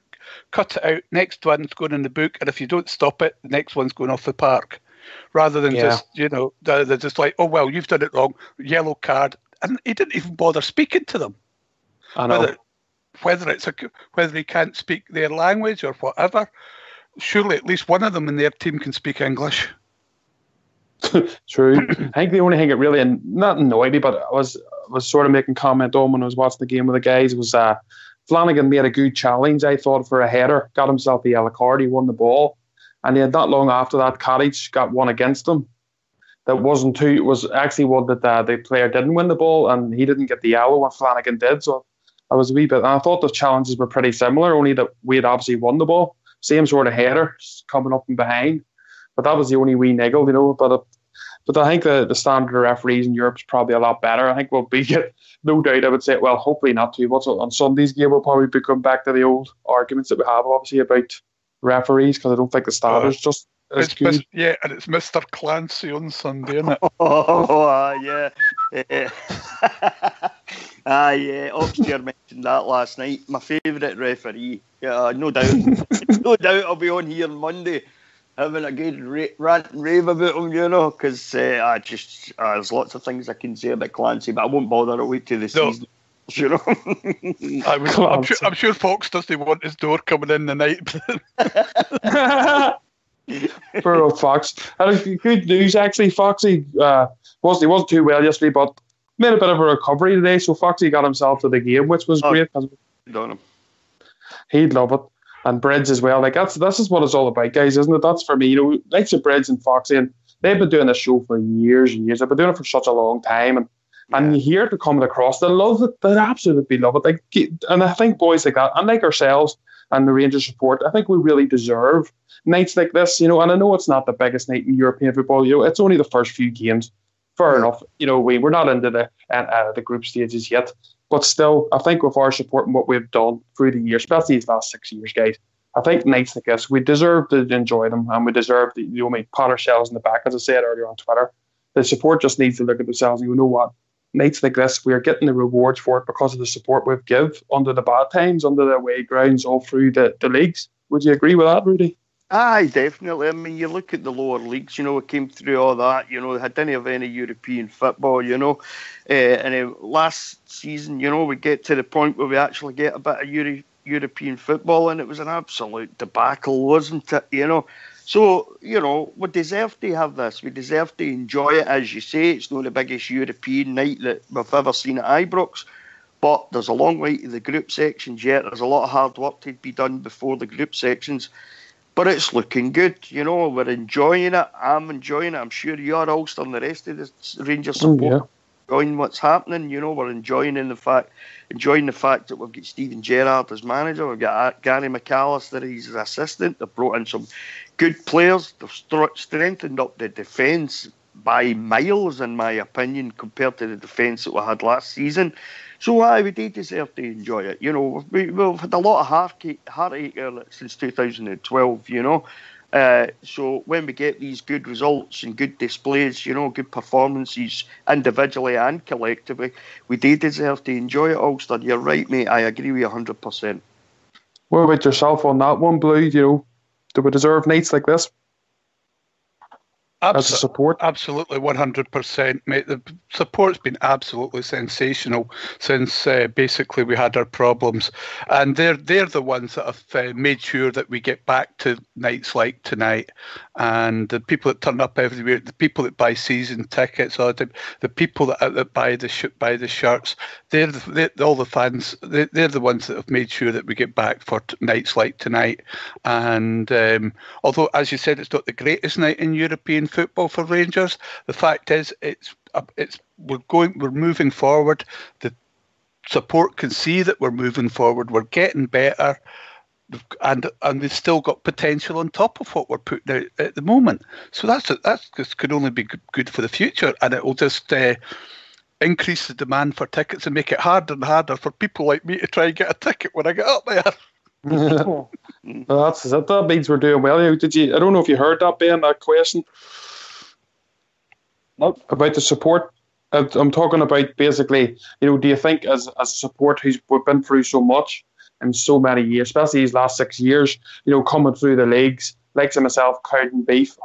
cut it out, next one's going in the book, and if you don't stop it, the next one's going off the park. Rather than just, they're just like, oh, well, you've done it wrong, yellow card. And he didn't even bother speaking to them. I know. Whether he can't speak their language or whatever, surely at least one of them in their team can speak English. True. I think the only thing that really not annoyed me, but I was sort of making comment on when I was watching the game with the guys was Flanagan made a good challenge, I thought, for a header, got himself the yellow card, he won the ball, and then not long after that, Cottage got one against him. That wasn't too. It was actually one that the player didn't win the ball, and he didn't get the yellow, and Flanagan did. So I was a wee bit. And I thought the challenges were pretty similar, only that we had obviously won the ball. Same sort of header coming up and behind. But that was the only wee niggle, But But I think the standard of referees in Europe is probably a lot better. I think we'll be no doubt. I would say, well, hopefully not too much on Sunday's game. We'll probably come back to the old arguments that we have, obviously, about referees, because I don't think the standards just as good. And it's Mr. Clancy on Sunday, isn't it? Yeah. Yeah. Upstairs mentioned that last night. My favourite referee. Yeah, no doubt. No doubt I'll be on here on Monday having a good rant and rave about him, because there's lots of things I can say about Clancy, but I won't bother. I'll wait till the season. I'm sure Fox doesn't want his door coming in the night. Poor old Fox. And good news, actually. Foxy wasn't too well yesterday, but made a bit of a recovery today. So Foxy got himself to the game, which was great. He'd love it, and Bridge as well. Like this is what it's all about, guys, isn't it? That's for me. Likes of Bridge and Foxy, and they've been doing this show for years and years. They've been doing it for such a long time, and you hear it coming across. They love it. They absolutely love it. And I think boys like that, and like ourselves and the Rangers support, I think we really deserve nights like this, and I know it's not the biggest night in European football. It's only the first few games. Fair enough. We're not into the group stages yet, but still, I think with our support and what we've done through the years, especially these last 6 years, guys, I think nights like this, we deserve to enjoy them, and we deserve to pat ourselves in the back, as I said earlier on Twitter. The support just needs to look at themselves and you know what? Nights like this, we are getting the rewards for it because of the support we've give under the bad times, under the away grounds, all through the leagues. Would you agree with that, Rudy? Aye, definitely. I mean, you look at the lower leagues, we came through all that, they didn't have any European football, and last season, we get to the point where we actually get a bit of European football, and it was an absolute debacle, wasn't it, So, we deserve to have this. We deserve to enjoy it. As you say, it's not the biggest European night that we've ever seen at Ibrox, but there's a long way to the group sections yet. There's a lot of hard work to be done before the group sections. But it's looking good, we're enjoying it. I'm enjoying it. I'm sure you are, Ulster, and the rest of the Rangers support enjoying what's happening. We're enjoying the fact that we've got Steven Gerrard as manager. We've got Gary McAllister, he's his assistant. They've brought in some good players. They've strengthened up the defence by miles, in my opinion, compared to the defence that we had last season. So we do deserve to enjoy it. We've had a lot of heartache since 2012, So when we get these good results and good displays, good performances individually and collectively, we do deserve to enjoy it, Ulster. You're right, mate. I agree with you 100%. What about yourself on that one, Blue? Do we deserve nights like this? As a support? Absolutely, 100%, mate. The support's been absolutely sensational since basically we had our problems, and they're the ones that have made sure that we get back to nights like tonight. And the people that turn up everywhere, the people that buy season tickets, or the people that buy the shirts, they're all the fans. They're the ones that have made sure that we get back for nights like tonight. And although, as you said, it's not the greatest night in European football for Rangers, the fact is we're moving forward. The support can see that we're moving forward. We're getting better, and we've still got potential on top of what we're putting out at the moment. So that's just could only be good for the future, and it will just increase the demand for tickets and make it harder and harder for people like me to try and get a ticket when I get up there. Well, that's it. That means we're doing well. I don't know if you heard that, Ben, that question. Nope. About the support. I'm talking about basically, do you think as a support who's been through so much in so many years, especially these last 6 years, coming through the leagues, like myself, Cowden Beef,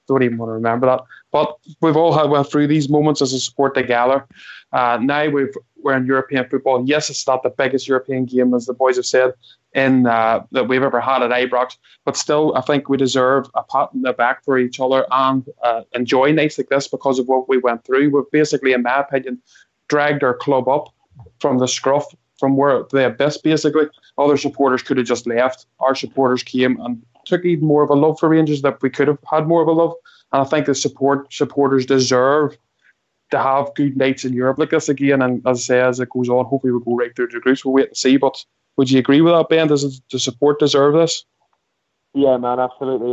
don't even want to remember that. But we've all went through these moments as a support together. Now we're in European football. Yes, it's not the biggest European game, as the boys have said, that we've ever had at Ibrox, but still, I think we deserve a pat on the back for each other and enjoy nights like this because of what we went through. We've basically, in my opinion, dragged our club up from the scruff, from where the abyss, basically. Other supporters could have just left. Our supporters came and took even more of a love for Rangers, that we could have had more of a love. And I think the supporters deserve to have good nights in Europe like this again. And as I say, as it goes on, hopefully we'll go right through the groups. We'll wait and see. But would you agree with that, Ben? Does the support deserve this? Yeah, man, absolutely.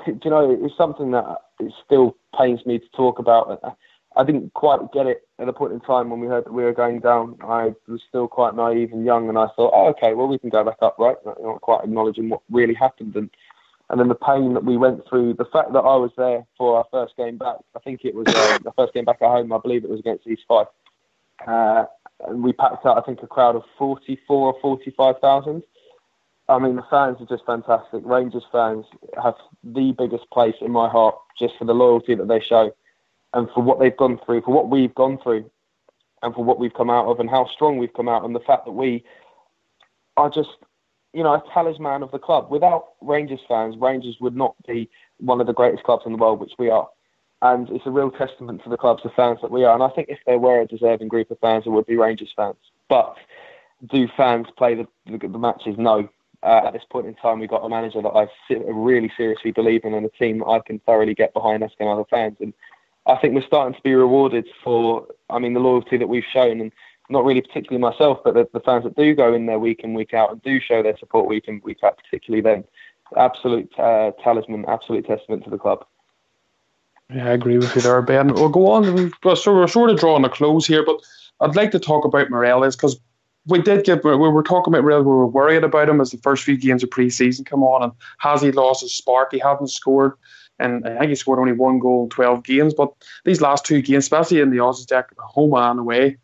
It's something that it still pains me to talk about. I didn't quite get it at a point in time when we heard that we were going down. I was still quite naive and young, and I thought, oh, okay, well, we can go back up, right? Not quite acknowledging what really happened. And then the pain that we went through, the fact that I was there for our first game back, I think it was the first game back at home, I believe it was against East Fife. And we packed out, I think, a crowd of 44 or 45,000. I mean, the fans are just fantastic. Rangers fans have the biggest place in my heart just for the loyalty that they show and for what they've gone through, for what we've gone through and for what we've come out of and how strong we've come out, and the fact that we are just, a talisman of the club. Without Rangers fans, Rangers would not be one of the greatest clubs in the world, which we are. And it's a real testament to the clubs, the fans that we are. And I think if there were a deserving group of fans, it would be Rangers fans. But do fans play the matches? No. At this point in time, we've got a manager that I really seriously believe in and a team that I can thoroughly get behind, asking other fans. And I think we're starting to be rewarded for, the loyalty that we've shown. And not really particularly myself, but the fans that do go in there week in, week out and do show their support week in, week out, particularly them. Absolute talisman, absolute testament to the club. Yeah, I agree with you there, Ben. We'll go on. So we're sort of drawing a close here, but I'd like to talk about Morelos because we were talking about Morelos, we were worried about him as the first few games of pre-season come on, and has he lost his spark? He hasn't scored, and I think he scored only 1 goal in 12 games, but these last 2 games, especially in the Osijek, home and away,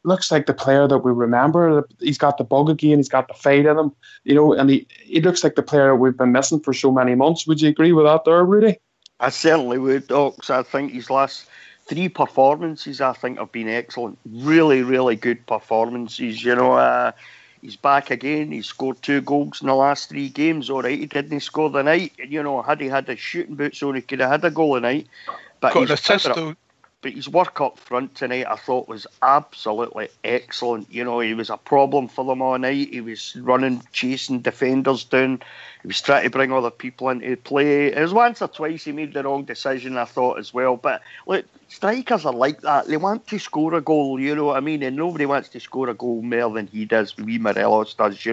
looks like the player that we remember. He's got the bug again, he's got the fight in him, and he looks like the player we've been missing for so many months. Would you agree with that there, Rudy? I certainly would, Docs. I think his last 3 performances, have been excellent. Really, really good performances. He's back again. He scored 2 goals in the last 3 games. All right, he didn't score the night. Had he had his shooting boots on, he could have had a goal a night. But got an assist though. But his work up front tonight, I thought, was absolutely excellent. He was a problem for them all night. He was running, chasing defenders down. He was trying to bring other people into play. It was once or twice he made the wrong decision, I thought, as well. But look, strikers are like that. They want to score a goal, and nobody wants to score a goal more than he does, wee Morelos does,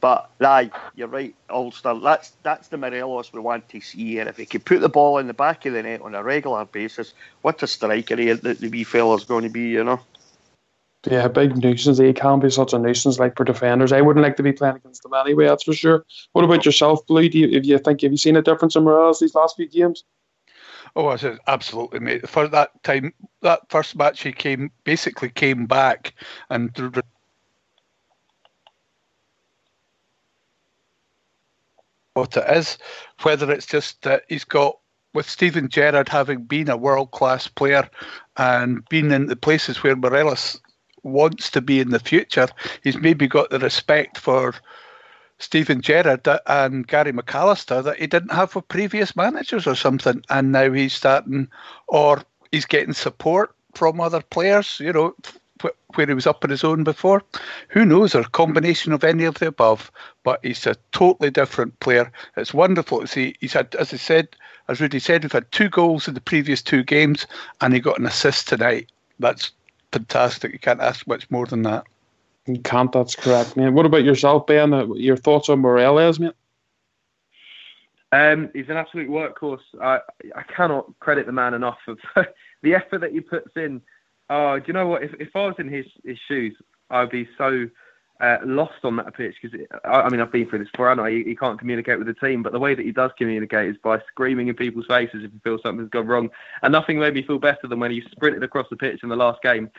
But, you're right, Ulster. That's the Morelos we want to see. And if he could put the ball in the back of the net on a regular basis, what a striker the wee fella's going to be, Yeah, big nuisance. He can be such a nuisance, for defenders. I wouldn't like to be playing against them anyway, that's for sure. What about yourself, Blue? Have you seen a difference in Morelos these last few games? Oh, I said absolutely, mate. For that time, that first match, he came back and what it is, whether it's just that he's got, with Steven Gerrard having been a world-class player and been in the places where Morelos wants to be in the future, he's maybe got the respect for Steven Gerrard and Gary McAllister that he didn't have with previous managers or something, and now he's starting, or he's getting support from other players, where he was up on his own before. Who knows, or a combination of any of the above, but he's a totally different player. It's wonderful to see. He's had, as Rudy said, we've had 2 goals in the previous 2 games, and he got an assist tonight. That's fantastic. You can't ask much more than that. You can't, that's correct, man. What about yourself, Ben? Your thoughts on Morelos, mate? He's an absolute workhorse. I cannot credit the man enough for the effort that he puts in. Do you know what? If I was in his shoes, I'd be so lost on that pitch because I've been through this before. I know he can't communicate with the team, but the way that he does communicate is by screaming in people's faces if he feels something's gone wrong. And nothing made me feel better than when he sprinted across the pitch in the last game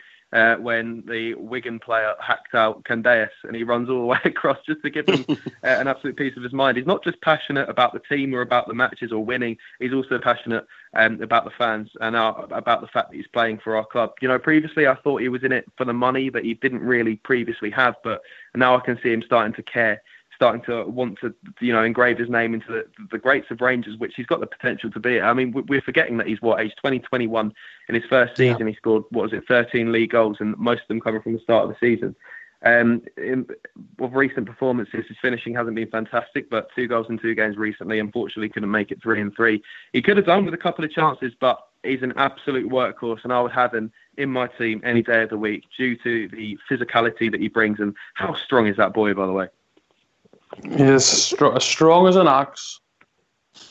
when the Wigan player hacked out Candeas and he runs all the way across just to give him an absolute piece of his mind. He's not just passionate about the team or about the matches or winning. He's also passionate about the fans and about the fact that he's playing for our club. Previously I thought he was in it for the money that he didn't really previously have, but now I can see him starting to care, starting to want to, engrave his name into the greats of Rangers, which he's got the potential to be. We're forgetting that he's age 20, 21. In his first season, He scored, 13 league goals, and most of them coming from the start of the season. With recent performances, his finishing hasn't been fantastic, but 2 goals in 2 games recently. Unfortunately, couldn't make it 3 and 3. He could have done with a couple of chances, but he's an absolute workhorse, and I would have him in my team any day of the week due to the physicality that he brings. And how strong is that boy, by the way? He is as strong as an ox.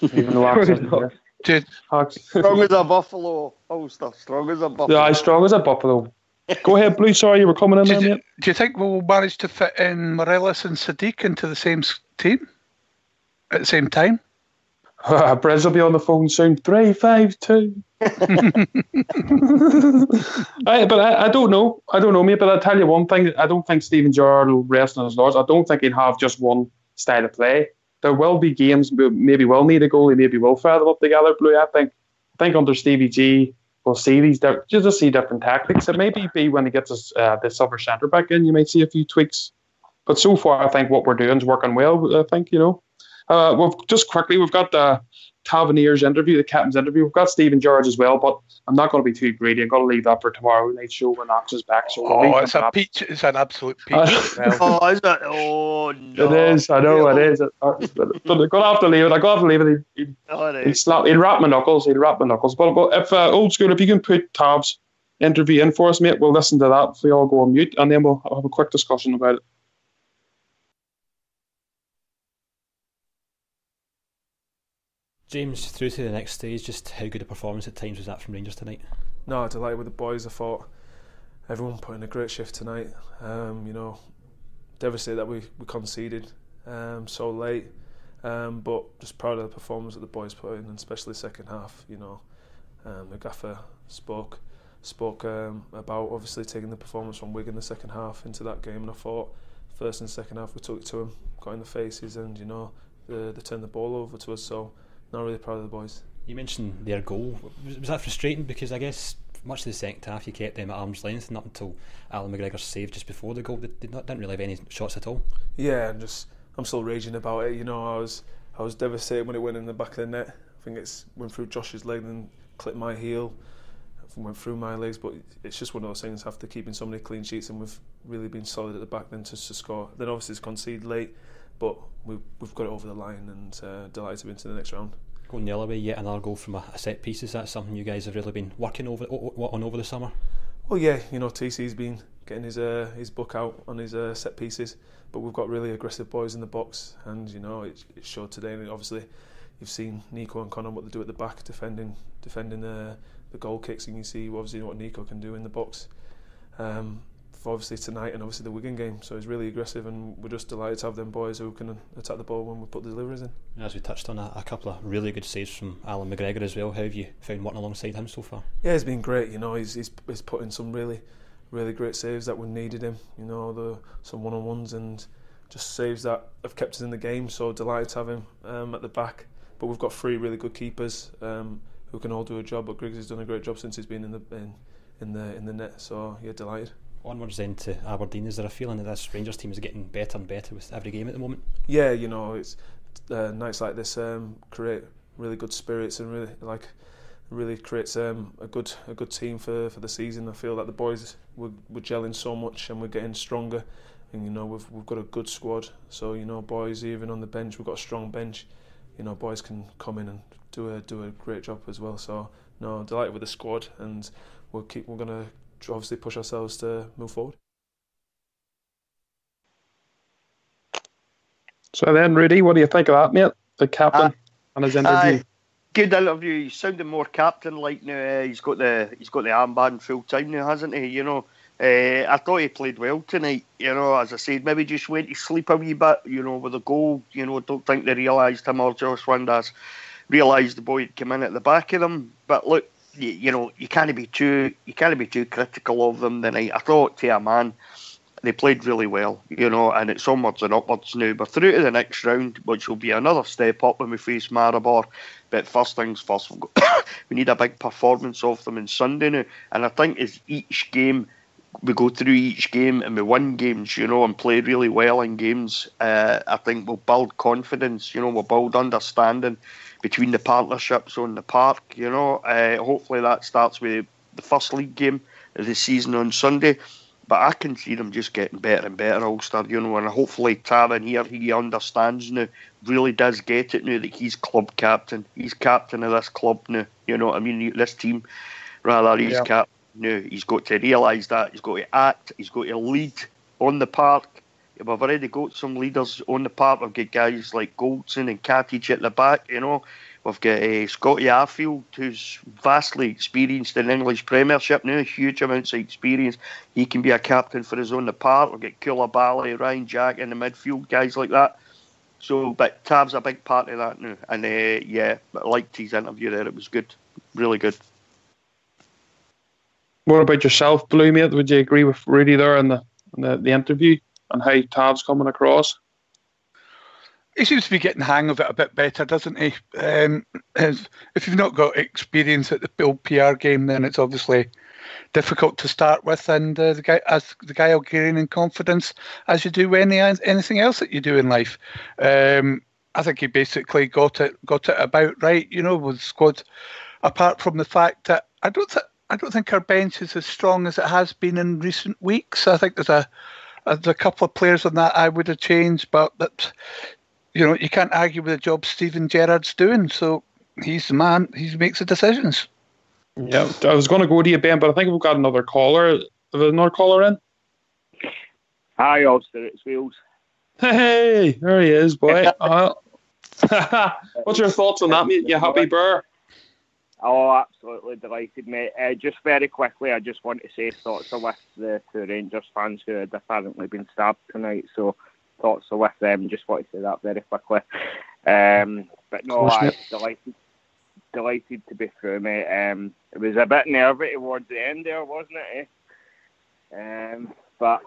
Even though ox Strong as a buffalo, Ulster. Strong as a buffalo. Yeah, strong as a buffalo. Go ahead, Blue. Sorry, you were coming in there, mate. Do you think we'll manage to fit in Morelos and Sadiq into the same team at the same time? Brez will be on the phone soon. 3-5-2. But I don't know. I don't know, mate. But I'll tell you one thing. I don't think Stephen Gerrard will rest on his laurels. I don't think he'll have just one style of play. There will be games maybe will need a goalie, maybe will fire them up together, Blue. I think under Stevie G, we'll see just see different tactics. It may be when he gets this other centre back in, you might see a few tweaks. But so far, I think what we're doing is working well. I think, we've got the Taverniers interview, the captain's interview. We've got Stephen George as well, but I'm not going to be too greedy. I'm going to leave that for tomorrow night's show when Knox is back. So it's a peach. It's an absolute peach. Is it? Oh, no. It is. I know it is. But I'm going to have to leave it. He'd wrap my knuckles. But if old school, if you can put Tav's interview in for us, mate, we'll listen to that if we all go on mute, and then we'll have a quick discussion about it. James, through to the next stage, just how good a performance at times was that from Rangers tonight? No, delighted with the boys. I thought everyone put in a great shift tonight. Devastated that we conceded so late, but just proud of the performance that the boys put in, and especially second half. The gaffer spoke about obviously taking the performance from Wigan the second half into that game, and I thought first and second half we took it to them, got in the faces, and they turned the ball over to us. So. Not really proud of the boys. You mentioned their goal. Was that frustrating? Because I guess much of the second half you kept them at arm's length, and up until Alan McGregor's save just before the goal, they didn't really have any shots at all. Yeah, I'm still raging about it. I was devastated when it went in the back of the net. I think it went through Josh's leg and clipped my heel. Went through my legs, but it's just one of those things. After keeping so many clean sheets, and we've really been solid at the back, then to score. Then obviously it's conceded late. But we've got it over the line, and delighted to be into the next round. Going the other way, yet another goal from a set piece. Is that something you guys have really been working over the summer? Well, yeah, TC's been getting his book out on his set pieces, but we've got really aggressive boys in the box, and it showed today. And obviously, you've seen Nico and Connor what they do at the back, defending the goal kicks, and you see obviously what Nico can do in the box. For obviously tonight and obviously the Wigan game, so it's really aggressive, and we're just delighted to have them boys who can attack the ball when we put the deliveries in. As we touched on, a couple of really good saves from Alan McGregor as well. How have you found working alongside him so far? Yeah, he's been great. He's put in some really great saves that we needed him. Some one-on-ones and just saves that have kept us in the game. So delighted to have him at the back. But we've got three really good keepers who can all do a job. But Griggs has done a great job since he's been in the net. So yeah, delighted. Onwards then to Aberdeen. Is there a feeling that this Rangers team is getting better and better with every game at the moment? Yeah, it's nights like this create really good spirits and really creates a good team for the season. I feel that the boys we're gelling so much and we're getting stronger, and we've got a good squad. So boys, even on the bench, we've got a strong bench. Boys can come in and do a great job as well. So delighted with the squad, and we're gonna obviously push ourselves to move forward. So then, Rudy, what do you think of that, mate? The captain and his interview. Good interview. He's sounding more captain-like now. He's got the armband full time now, hasn't he? I thought he played well tonight. As I said, maybe just went to sleep a wee bit. With the goal. Don't think they realised him or Josh Windass realised the boy had come in at the back of them. But look. You can't be too critical of them tonight. I thought, to a man, they played really well, and it's onwards and upwards now. We're through to the next round, which will be another step up when we face Maribor. But first things first, we need a big performance of them on Sunday now. And I think as each game, we go through each game and we win games, and play really well in games, I think we'll build confidence, we'll build understanding between the partnerships on the park, hopefully that starts with the first league game of the season on Sunday. But I can see them just getting better and better, Ulster, and hopefully Taran here, he understands now, really does get it now that he's club captain. He's captain of this club now, this team, rather, he's captain now. He's got to realise that, he's got to act, he's got to lead on the park. We've already got some leaders on the park. We've got guys like Goldson and Katic at the back, We've got Scotty Arfield, who's vastly experienced in English Premiership now, huge amounts of experience. He can be a captain for us on the park. We've got Koulibaly, Ryan Jack in the midfield, guys like that. So, but Tav's a big part of that now. And I liked his interview there. It was good, really good. What about yourself, Blue, mate? Would you agree with Rudy there in the interview and how Tav's coming across? He seems to be getting the hang of it a bit better, doesn't he? If you've not got experience at the old PR game, then it's obviously difficult to start with, and the guy will gain in confidence as you do anything else that you do in life. I think he basically got it about right, with the squad. Apart from the fact that I don't think our bench is as strong as it has been in recent weeks. I think there's a couple of players on that I would have changed, but that. You can't argue with the job Steven Gerrard's doing, so he's the man. He makes the decisions. Yeah, I was going to go to you, Ben, but I think we've got another caller. Have we another caller in? Hi, Ulster, it's Wheels. Hey, there he is, boy. What's your thoughts on that, mate? You happy, Burr? Oh, absolutely delighted, mate. Just very quickly, I just want to say thoughts are with the two Rangers fans who had apparently been stabbed tonight, so thoughts are with them. Just want to say that very quickly. But no, I'm delighted to be through, mate. It was a bit nervy towards the end there, wasn't it? But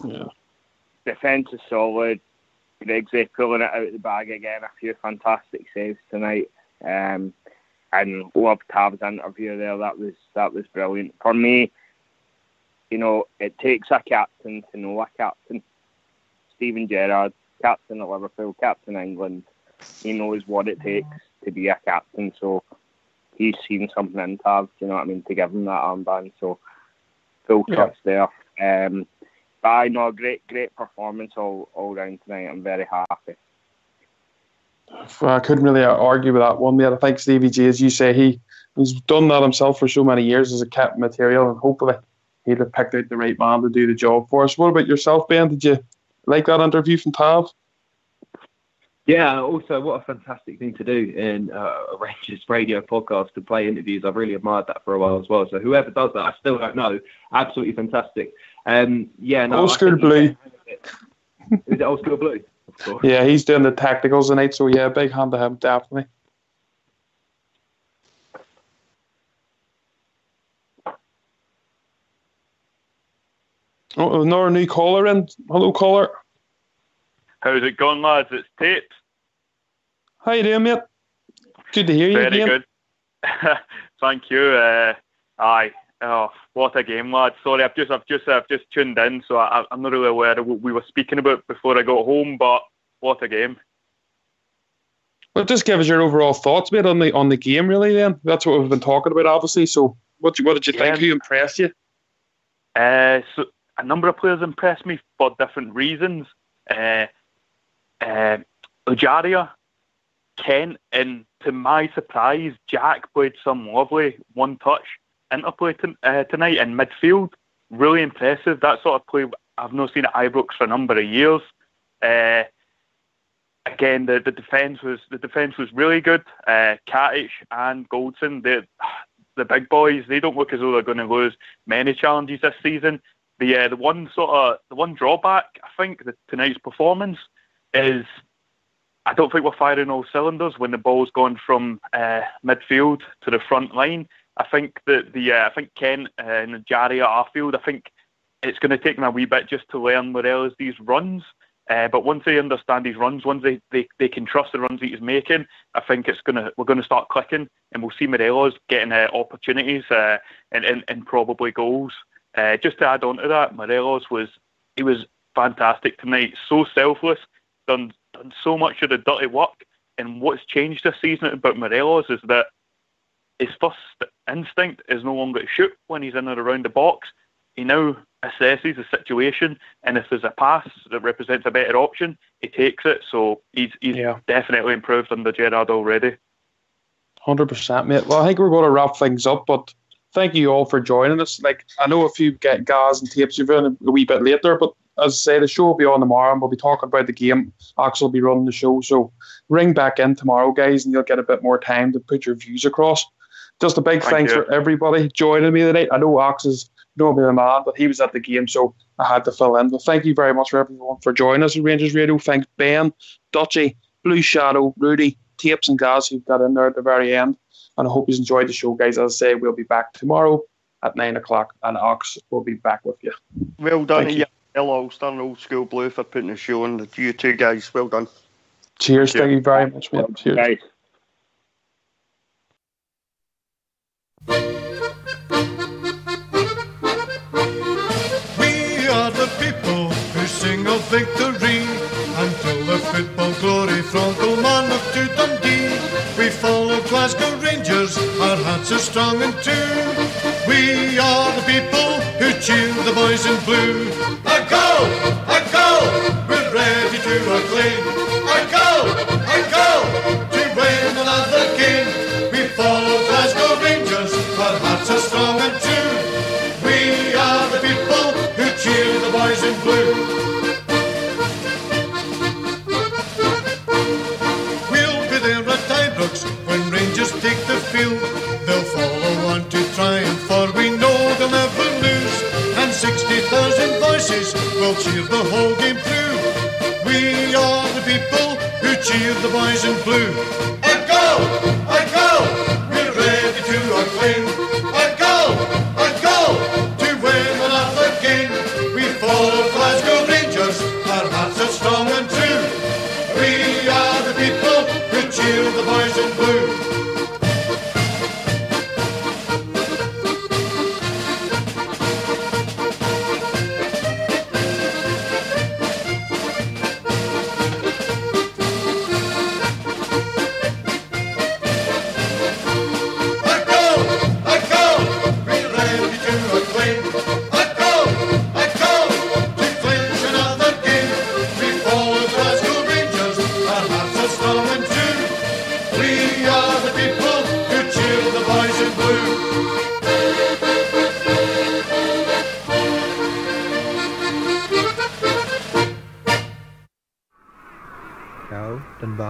defence is solid. Griggsy pulling it out of the bag again. A few fantastic saves tonight. And loved Tav's interview there. That was brilliant. For me, it takes a captain to know a captain. Steven Gerrard, captain of Liverpool, captain of England. He knows what it takes to be a captain, so he's seen something in Tav, do you know what I mean, to give him that armband, so full trust there. But I know, great performance all round tonight. I'm very happy. I couldn't really argue with that one, mate. I think Stevie G, as you say, he's done that himself for so many years as a captain material, and hopefully he'd have picked out the right man to do the job for us. What about yourself, Ben? Did you like that interview from Tav? Yeah, also, what a fantastic thing to do in a Rangers radio podcast to play interviews. I've really admired that for a while as well. So whoever does that, I still don't know. Absolutely fantastic. Old School Blue. Is it Old School Blue? Of course. Yeah, he's doing the tacticals tonight, so yeah, big hand to him, definitely. Oh, another new caller in. Hello, caller. How's it going, lads? It's Tapes. How you doing, mate? Good to hear you Very again. good. Thank you. Aye. Oh, what a game, lads. Sorry, I've just tuned in, so I'm not really aware of what we were speaking about before I got home. But what a game. Well, just give us your overall thoughts, mate, on the game, really. Then that's what we've been talking about, obviously. So, what did you think? Who impressed you? So a number of players impressed me for different reasons. Ojaria, Kent, and to my surprise, Jack played some lovely one-touch interplay tonight in midfield. Really impressive. That sort of play I've not seen at Ibrox for a number of years. Again, the defence was really good. Katic and Goldson, the big boys, they don't look as though they're going to lose many challenges this season. The one drawback, I think, the tonight's performance is I don't think we're firing all cylinders when the ball's gone from midfield to the front line. I think that I think Kent and Jarry at Arfield, I think it's going to take them a wee bit just to learn Morelos these runs. But once they understand his runs, once they can trust the runs that he's making, I think we're going to start clicking, and we'll see Morelos getting opportunities and probably goals. Just to add on to that, Morelos was fantastic tonight. So selfless, done so much of the dirty work. And what's changed this season about Morelos is that his first instinct is no longer to shoot when he's in and around the box. He now assesses the situation, and if there's a pass that represents a better option, he takes it. So he's definitely improved under Gerrard already. 100%, mate. Well, I think we're going to wrap things up, but thank you all for joining us. Like, I know a few guys and Tapes you've been a wee bit later, but as I say, the show will be on tomorrow, and we'll be talking about the game. Axel will be running the show, so ring back in tomorrow, guys, and you'll get a bit more time to put your views across. Just a big thanks for everybody joining me tonight. I know Ax is normally the man, but he was at the game, so I had to fill in. But thank you very much for everyone for joining us at Rangers Radio. Thanks Ben, Dutchy, Blue Shadow, Rudy, Tapes and Gaz who got in there at the very end. And I hope you enjoyed the show, guys. As I say, we'll be back tomorrow at 9 o'clock, and Ox will be back with you. Well done, Thank you. Ulster and Old School Blue, for putting the show on. You two guys, well done. Cheers. Thank you very much, mate. Cheers. Guys. We are the people who sing of victory until the football glory from Kilmarnock to Dundee. We follow Glasgow Rangers, our hearts are strong and true. We are the people who cheer the boys in blue. A goal, we're ready to acclaim. A goal, to win another game. We follow Glasgow Rangers, our hearts are strong and true. We are the people who cheer the boys in blue. We'll be there at Ibrox when Rangers take the field. They'll follow on to triumph, for we know they'll never lose. And 60,000 voices will cheer the whole game through. We are the people who cheer the boys in blue. A goal, we're ready to acclaim. A goal, to win another game. We follow Glasgow Rangers, our hearts are strong and true. We are the people who cheer the boys in blue.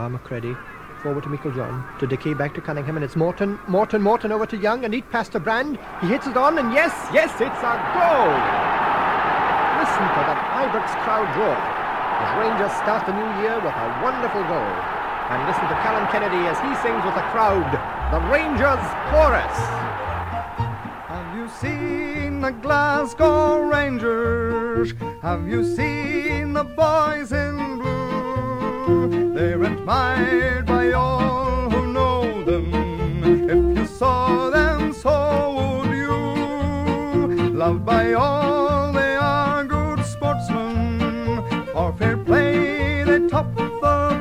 McCready, forward to Meikle-John, to Dickey, back to Cunningham, and it's Morton over to Young, and neat pass to Brand. He hits it on, and yes, it's a goal! Listen to that Ibrox crowd roar as Rangers start the new year with a wonderful goal. And listen to Callum Kennedy as he sings with the crowd, the Rangers chorus. Have you seen the Glasgow Rangers? Have you seen the boys in blue? They're admired by all who know them. If you saw them, so would you. Loved by all, they are good sportsmen. For fair play, they top the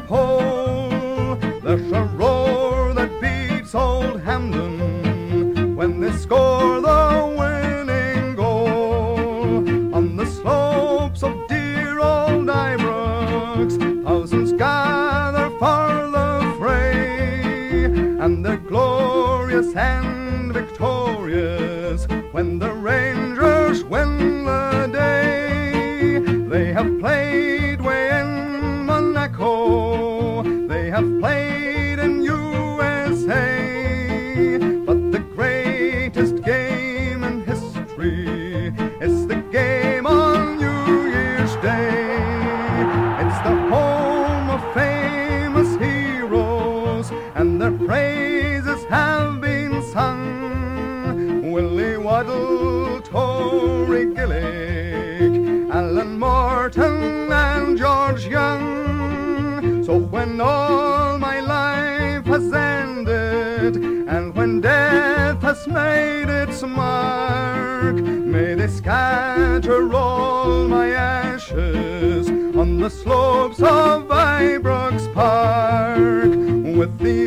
pole. There's a roar that beats old Hampden when they score the winning goal. On the slopes of dear old Ibrox, thousands gather for the fray, and they're glorious and victorious when the Rangers win the day. They have played way in Monaco, they have played in USA, but the greatest game in history is the game on New Year's Day. It's the home of famous heroes, and their praises have been sung. Willie Waddle, Tory Gillick, Alan Morton and George Young. So when all my life has ended, and when death has made its mark, may they scatter all my ashes on the slopes of Ibrox Park, with the